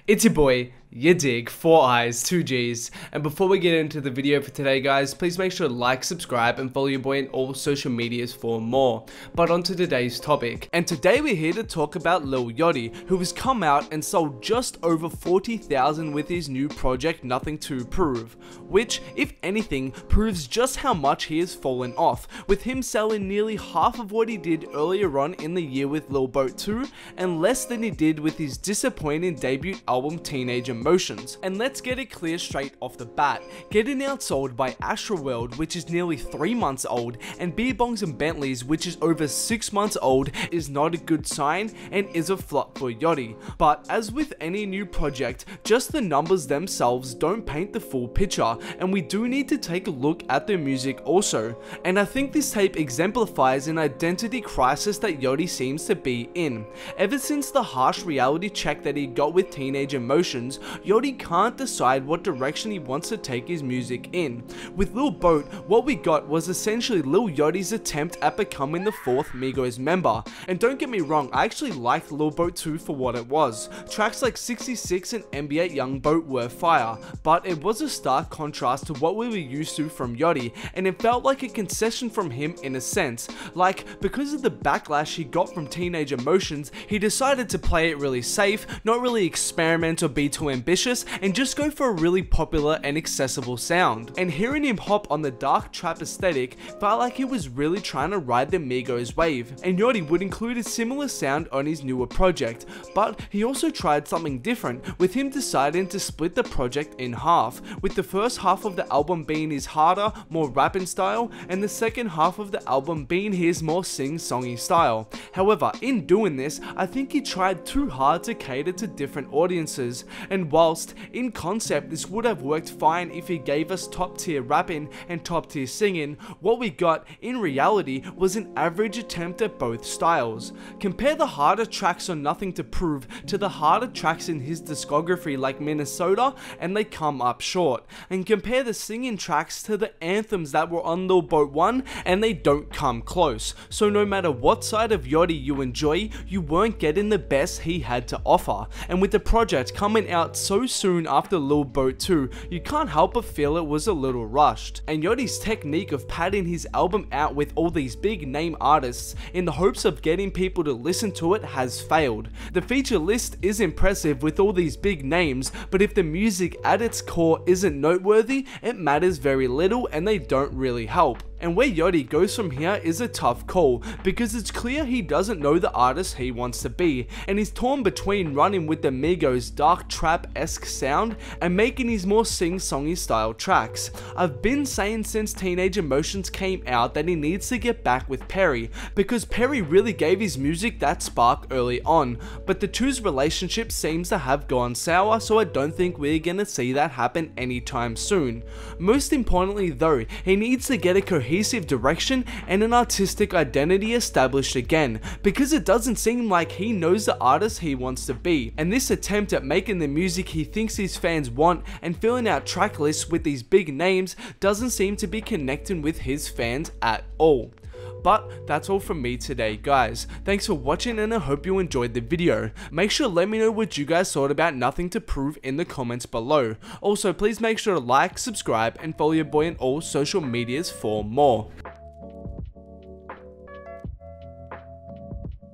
It's your boy, yadiiiig, 4 eyes, 2 G's, and before we get into the video for today guys, please make sure to like, subscribe, and follow your boy on all social medias for more. But on to today's topic, and today we're here to talk about Lil Yachty, who has come out and sold just over 40,000 with his new project Nothing to Prove, which, if anything, proves just how much he has fallen off, with him selling nearly half of what he did earlier on in the year with Lil Boat 2, and less than he did with his disappointing debut album Teenage Emotions. And let's get it clear straight off the bat, getting outsold by Astroworld, which is nearly 3 months old, and Beer Bongs and Bentleys, which is over 6 months old, is not a good sign and is a flop for Yachty. But as with any new project, just the numbers themselves don't paint the full picture, and we do need to take a look at the music also. And I think this tape exemplifies an identity crisis that Yachty seems to be in. Ever since the harsh reality check that he got with Teenage Emotions, Yachty can't decide what direction he wants to take his music in. With Lil Boat, what we got was essentially Lil Yachty's attempt at becoming the 4th Migos member. And don't get me wrong, I actually liked Lil Boat 2 for what it was. Tracks like 66 and NBA Young Boat were fire, but it was a stark contrast to what we were used to from Yachty, and it felt like a concession from him in a sense. Like, because of the backlash he got from Teenage Emotions, he decided to play it really safe, not really experiment or be too ambitious, and just go for a really popular and accessible sound. And hearing him hop on the dark trap aesthetic felt like he was really trying to ride the Migos wave, and Yachty would include a similar sound on his newer project, but he also tried something different, with him deciding to split the project in half, with the first half of the album being his harder, more rapping style, and the second half of the album being his more sing-songy style. However, in doing this, I think he tried too hard to cater to different audiences, and whilst in concept this would have worked fine if he gave us top tier rapping and top tier singing, what we got in reality was an average attempt at both styles. Compare the harder tracks on Nothing to Prove to the harder tracks in his discography like Minnesota, and they come up short. And compare the singing tracks to the anthems that were on Lil Boat 1, and they don't come close. So no matter what side of Yachty you enjoy, you weren't getting the best he had to offer. And with the project coming out so soon after Lil Boat 2, you can't help but feel it was a little rushed. And Yachty's technique of padding his album out with all these big name artists in the hopes of getting people to listen to it has failed. The feature list is impressive with all these big names, but if the music at its core isn't noteworthy, it matters very little and they don't really help. And where Yachty goes from here is a tough call, because it's clear he doesn't know the artist he wants to be, and he's torn between running with the Migos' dark trap-esque sound and making his more sing-songy style tracks. I've been saying since Teenage Emotions came out that he needs to get back with Perry, because Perry really gave his music that spark early on, but the two's relationship seems to have gone sour, so I don't think we're gonna see that happen anytime soon. Most importantly though, he needs to get a cohesive direction and an artistic identity established again, because it doesn't seem like he knows the artist he wants to be, and this attempt at making the music he thinks his fans want and filling out track lists with these big names doesn't seem to be connecting with his fans at all. But that's all from me today guys. Thanks for watching and I hope you enjoyed the video. Make sure to let me know what you guys thought about Nothing to Prove in the comments below. Also please make sure to like, subscribe, and follow your boy on all social medias for more.